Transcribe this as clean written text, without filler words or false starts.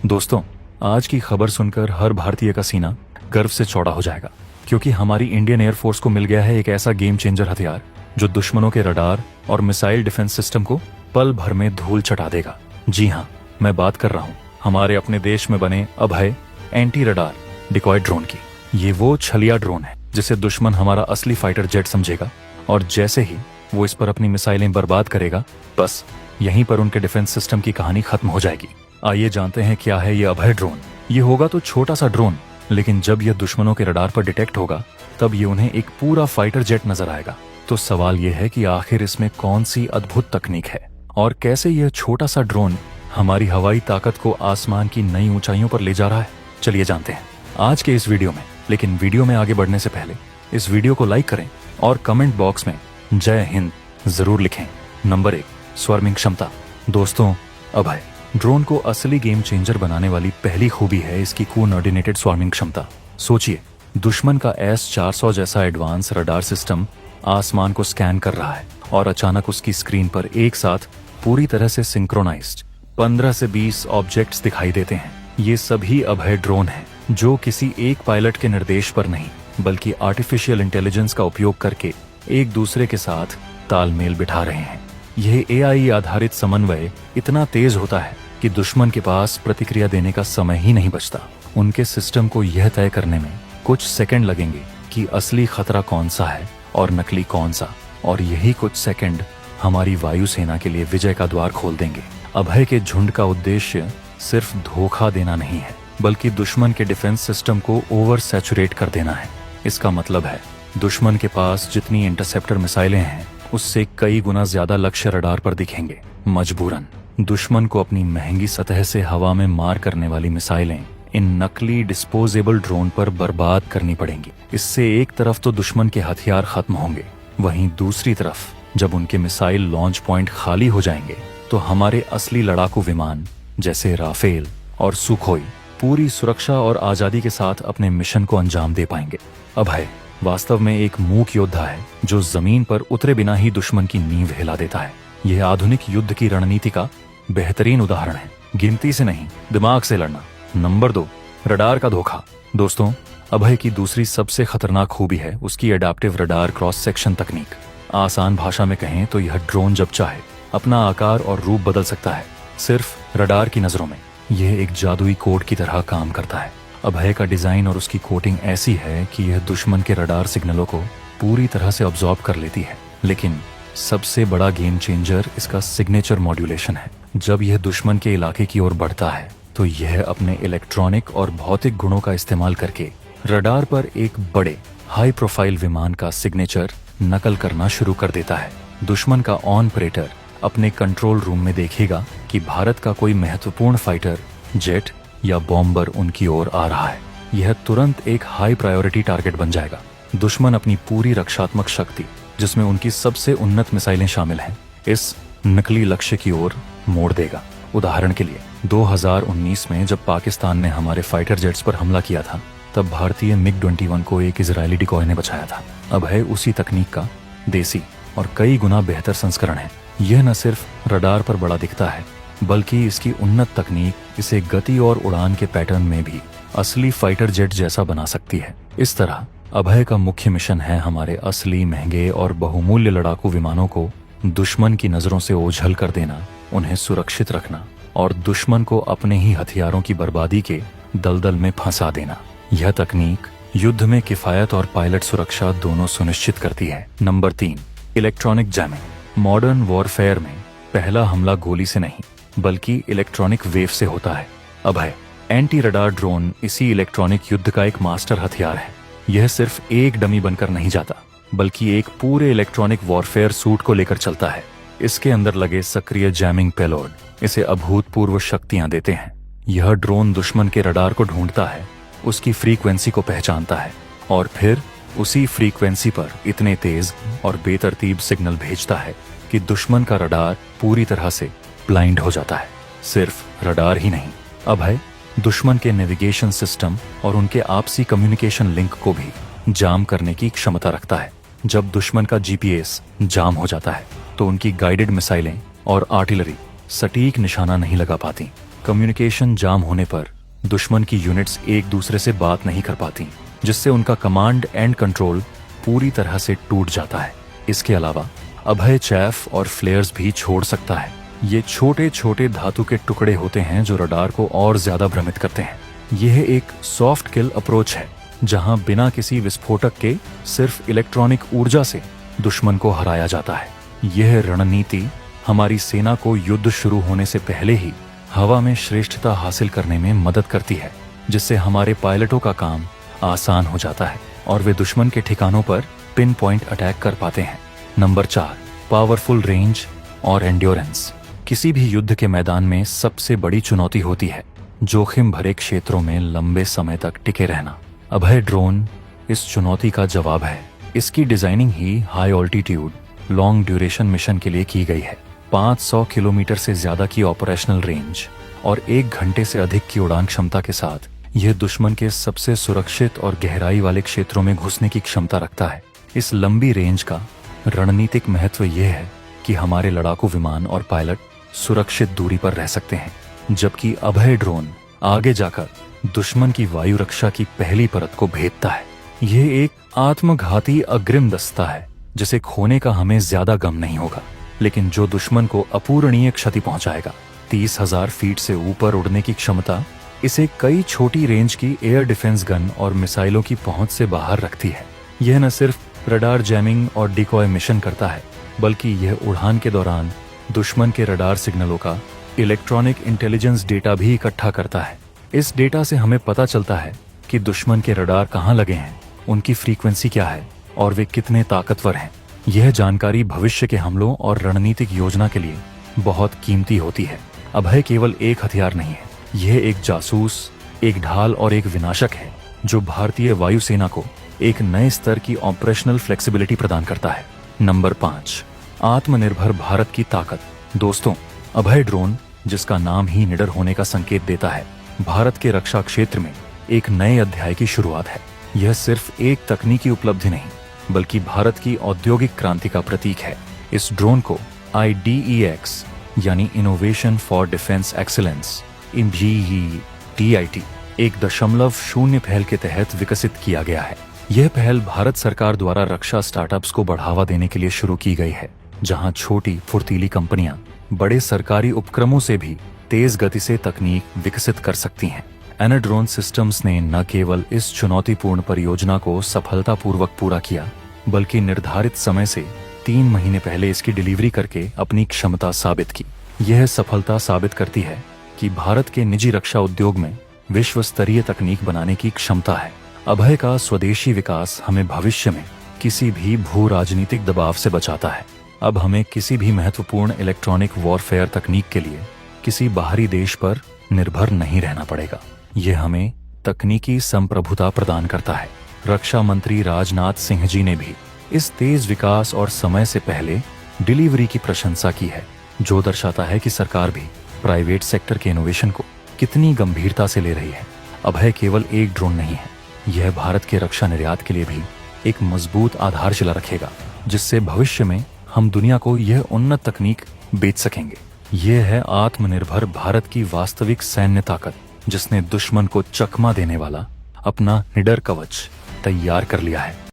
दोस्तों, आज की खबर सुनकर हर भारतीय का सीना गर्व से चौड़ा हो जाएगा, क्योंकि हमारी इंडियन एयरफोर्स को मिल गया है एक ऐसा गेम चेंजर हथियार जो दुश्मनों के रडार और मिसाइल डिफेंस सिस्टम को पल भर में धूल चटा देगा। जी हाँ, मैं बात कर रहा हूँ हमारे अपने देश में बने अभय एंटी रडार डिकॉय ड्रोन की। ये वो छलिया ड्रोन है जिसे दुश्मन हमारा असली फाइटर जेट समझेगा, और जैसे ही वो इस पर अपनी मिसाइलें बर्बाद करेगा, बस यहीं पर उनके डिफेंस सिस्टम की कहानी खत्म हो जाएगी। आइए जानते हैं क्या है ये अभय ड्रोन। ये होगा तो छोटा सा ड्रोन, लेकिन जब यह दुश्मनों के रडार पर डिटेक्ट होगा तब ये उन्हें एक पूरा फाइटर जेट नजर आएगा। तो सवाल ये है कि आखिर इसमें कौन सी अद्भुत तकनीक है और कैसे यह छोटा सा ड्रोन हमारी हवाई ताकत को आसमान की नई ऊंचाइयों पर ले जा रहा है। चलिए जानते हैं आज के इस वीडियो में। लेकिन वीडियो में आगे बढ़ने से पहले इस वीडियो को लाइक करें और कमेंट बॉक्स में जय हिंद जरूर लिखें। नंबर 1, स्वर्मिंग क्षमता। दोस्तों, अभय ड्रोन को असली गेम चेंजर बनाने वाली पहली खूबी है इसकी कोऑर्डिनेटेड स्वार्मिंग क्षमता। सोचिए, दुश्मन का S-400 जैसा एडवांस रडार सिस्टम आसमान को स्कैन कर रहा है और अचानक उसकी स्क्रीन पर एक साथ पूरी तरह से सिंक्रोनाइज्ड 15 से 20 ऑब्जेक्ट्स दिखाई देते हैं। ये सभी अभय ड्रोन हैं जो किसी एक पायलट के निर्देश पर नहीं, बल्कि आर्टिफिशियल इंटेलिजेंस का उपयोग करके एक दूसरे के साथ तालमेल बिठा रहे हैं। यह AI आधारित समन्वय इतना तेज होता है कि दुश्मन के पास प्रतिक्रिया देने का समय ही नहीं बचता। उनके सिस्टम को यह तय करने में कुछ सेकंड लगेंगे कि असली खतरा कौन सा है और नकली कौन सा, और यही कुछ सेकंड हमारी वायुसेना के लिए विजय का द्वार खोल देंगे। अभय के झुंड का उद्देश्य सिर्फ धोखा देना नहीं है, बल्कि दुश्मन के डिफेंस सिस्टम को ओवर सैचुरेट कर देना है। इसका मतलब है दुश्मन के पास जितनी इंटरसेप्टर मिसाइलें हैं उससे कई गुना ज्यादा लक्ष्य रडार पर दिखेंगे। मजबूरन दुश्मन को अपनी महंगी सतह से हवा में मार करने वाली मिसाइलें इन नकली डिस्पोजेबल ड्रोन पर बर्बाद करनी पड़ेंगी। इससे एक तरफ तो दुश्मन के हथियार खत्म होंगे, वहीं दूसरी तरफ जब उनके मिसाइल लॉन्च पॉइंट खाली हो जाएंगे तो हमारे असली लड़ाकू विमान जैसे राफेल और सुखोई पूरी सुरक्षा और आजादी के साथ अपने मिशन को अंजाम दे पाएंगे। अभय वास्तव में एक मूक योद्धा है जो जमीन पर उतरे बिना ही दुश्मन की नींव हिला देता है। यह आधुनिक युद्ध की रणनीति का बेहतरीन उदाहरण है। गिनती से नहीं, दिमाग से लड़ना। नंबर 2, रडार का धोखा। दोस्तों, अभय की दूसरी सबसे खतरनाक खूबी है उसकी एडाप्टिव रडार क्रॉस सेक्शन तकनीक। आसान भाषा में कहें तो यह ड्रोन जब चाहे अपना आकार और रूप बदल सकता है, सिर्फ रडार की नजरों में। यह एक जादुई कोड की तरह काम करता है। अभय का डिजाइन और उसकी कोटिंग ऐसी है कि यह दुश्मन के रडार सिग्नलों को पूरी तरह से ऑब्जॉर्ब कर लेती है। लेकिन सबसे बड़ा गेम चेंजर इसका सिग्नेचर मॉड्यूलेशन है। जब यह दुश्मन के इलाके की ओर बढ़ता है तो यह अपने इलेक्ट्रॉनिक और भौतिक गुणों का इस्तेमाल करके रडार पर एक बड़े हाई प्रोफाइल विमान का सिग्नेचर नकल करना शुरू कर देता है। दुश्मन का ऑपरेटर अपने कंट्रोल रूम में देखेगा कि भारत का कोई महत्वपूर्ण फाइटर जेट या बॉम्बर उनकी ओर आ रहा है। यह तुरंत एक हाई प्रायोरिटी टारगेट बन जाएगा। दुश्मन अपनी पूरी रक्षात्मक शक्ति, जिसमें उनकी सबसे उन्नत मिसाइलें शामिल हैं, इस नकली लक्ष्य की ओर मोड़ देगा। उदाहरण के लिए 2019 में जब पाकिस्तान ने हमारे फाइटर जेट्स पर हमला किया था, तब भारतीय MiG-21 को एक इजरायली डिकॉय ने बचाया था। अभय उसी तकनीक का देसी और कई गुना बेहतर संस्करण है। यह न सिर्फ रडार पर बड़ा दिखता है, बल्कि इसकी उन्नत तकनीक इसे गति और उड़ान के पैटर्न में भी असली फाइटर जेट जैसा बना सकती है। इस तरह अभय का मुख्य मिशन है हमारे असली महंगे और बहुमूल्य लड़ाकू विमानों को दुश्मन की नजरों से ओझल कर देना, उन्हें सुरक्षित रखना और दुश्मन को अपने ही हथियारों की बर्बादी के दलदल में फंसा देना। यह तकनीक युद्ध में किफायत और पायलट सुरक्षा दोनों सुनिश्चित करती है। Number 3, electronic jamming. Modern warfare में पहला हमला गोली से नहीं, बल्कि इलेक्ट्रॉनिक वेव से होता है। अभय एंटी रडार ड्रोन इसी इलेक्ट्रॉनिक युद्ध का एक मास्टर हथियार है। यह सिर्फ एक डमी बनकर नहीं जाता, बल्कि एक पूरे इलेक्ट्रॉनिक वॉरफेयर सूट को लेकर चलता है। इसके अंदर लगे सक्रिय जैमिंग पेलोड इसे अभूतपूर्व शक्तियां देते हैं। यह ड्रोन दुश्मन के रडार को ढूंढता है, उसकी फ्रीक्वेंसी को पहचानता है और फिर उसी फ्रीक्वेंसी पर इतने तेज और बेतरतीब सिग्नल भेजता है कि दुश्मन का रडार पूरी तरह से ब्लाइंड हो जाता है। सिर्फ रडार ही नहीं, अभय दुश्मन के नेविगेशन सिस्टम और उनके आपसी कम्युनिकेशन लिंक को भी जाम करने की क्षमता रखता है। जब दुश्मन का GPS जाम हो जाता है तो उनकी गाइडेड मिसाइलें और आर्टिलरी सटीक निशाना नहीं लगा पाती। कम्युनिकेशन जाम होने पर दुश्मन की यूनिट्स एक दूसरे से बात नहीं कर पाती, जिससे उनका कमांड एंड कंट्रोल पूरी तरह से टूट जाता है। इसके अलावा अभय चैफ और फ्लेयर्स भी छोड़ सकता है। ये छोटे छोटे धातु के टुकड़े होते हैं जो रडार को और ज्यादा भ्रमित करते हैं। यह एक सॉफ्ट किल अप्रोच है, जहां बिना किसी विस्फोटक के सिर्फ इलेक्ट्रॉनिक ऊर्जा से दुश्मन को हराया जाता है। यह रणनीति हमारी सेना को युद्ध शुरू होने से पहले ही हवा में श्रेष्ठता हासिल करने में मदद करती है, जिससे हमारे पायलटों का काम आसान हो जाता है और वे दुश्मन के ठिकानों पर पिन पॉइंट अटैक कर पाते हैं। नंबर 4, पावरफुल रेंज और एंड्योरेंस। किसी भी युद्ध के मैदान में सबसे बड़ी चुनौती होती है जोखिम भरे क्षेत्रों में लंबे समय तक टिके रहना। अभय ड्रोन इस चुनौती का जवाब है। इसकी डिजाइनिंग ही high altitude long duration mission के लिए की गई है। 500 किलोमीटर से ज्यादा की ऑपरेशनल रेंज और 1 घंटे से अधिक की उड़ान क्षमता के साथ यह दुश्मन के सबसे सुरक्षित और गहराई वाले क्षेत्रों में घुसने की क्षमता रखता है। इस लंबी रेंज का रणनीतिक महत्व यह है कि हमारे लड़ाकू विमान और पायलट सुरक्षित दूरी पर रह सकते हैं, जबकि अभय ड्रोन आगे जाकर दुश्मन की वायु रक्षा की पहली परत को भेदता है। यह एक आत्मघाती अग्रिम दस्ता है जिसे खोने का हमें ज्यादा गम नहीं होगा, लेकिन जो दुश्मन को अपूरणीय क्षति पहुंचाएगा। 30,000 फीट से ऊपर उड़ने की क्षमता इसे कई छोटी रेंज की एयर डिफेंस गन और मिसाइलों की पहुंच से बाहर रखती है। यह न सिर्फ रडार जैमिंग और डिकॉय मिशन करता है, बल्कि यह उड़ान के दौरान दुश्मन के रडार सिग्नलों का इलेक्ट्रॉनिक इंटेलिजेंस डेटा भी इकट्ठा करता है। इस डेटा से हमें पता चलता है कि दुश्मन के रडार कहाँ लगे हैं, उनकी फ्रीक्वेंसी क्या है और वे कितने ताकतवर हैं। यह जानकारी भविष्य के हमलों और रणनीतिक योजना के लिए बहुत कीमती होती है। अभय केवल एक हथियार नहीं है, यह एक जासूस, एक ढाल और एक विनाशक है जो भारतीय वायुसेना को एक नए स्तर की ऑपरेशनल फ्लेक्सिबिलिटी प्रदान करता है। नंबर 5, आत्मनिर्भर भारत की ताकत। दोस्तों, अभय ड्रोन, जिसका नाम ही निडर होने का संकेत देता है, भारत के रक्षा क्षेत्र में एक नए अध्याय की शुरुआत है। यह सिर्फ एक तकनीकी उपलब्धि नहीं, बल्कि भारत की औद्योगिक क्रांति का प्रतीक है। इस ड्रोन को IDEX यानी innovation for defence excellence (GETIT) 1.0 पहल के तहत विकसित किया गया है। यह पहल भारत सरकार द्वारा रक्षा स्टार्टअप्स को बढ़ावा देने के लिए शुरू की गई है, जहां छोटी फुर्तीली कंपनियां बड़े सरकारी उपक्रमों से भी तेज गति से तकनीक विकसित कर सकती हैं। एनाड्रोन सिस्टम्स ने न केवल इस चुनौतीपूर्ण परियोजना को सफलतापूर्वक पूरा किया, बल्कि निर्धारित समय से 3 महीने पहले इसकी डिलीवरी करके अपनी क्षमता साबित की। यह सफलता साबित करती है कि भारत के निजी रक्षा उद्योग में विश्व स्तरीय तकनीक बनाने की क्षमता है। अभय का स्वदेशी विकास हमें भविष्य में किसी भी भू राजनीतिक दबाव से बचाता है। अब हमें किसी भी महत्वपूर्ण इलेक्ट्रॉनिक वॉरफेयर तकनीक के लिए किसी बाहरी देश पर निर्भर नहीं रहना पड़ेगा। यह हमें तकनीकी संप्रभुता प्रदान करता है। रक्षा मंत्री राजनाथ सिंह जी ने भी इस तेज विकास और समय से पहले डिलीवरी की प्रशंसा की है, जो दर्शाता है कि सरकार भी प्राइवेट सेक्टर के इनोवेशन को कितनी गंभीरता से ले रही है। अभय केवल एक ड्रोन नहीं है, यह भारत के रक्षा निर्यात के लिए भी एक मजबूत आधारशिला रखेगा, जिससे भविष्य में हम दुनिया को यह उन्नत तकनीक बेच सकेंगे। यह है आत्मनिर्भर भारत की वास्तविक सैन्य ताकत, जिसने दुश्मन को चकमा देने वाला अपना निडर कवच तैयार कर लिया है।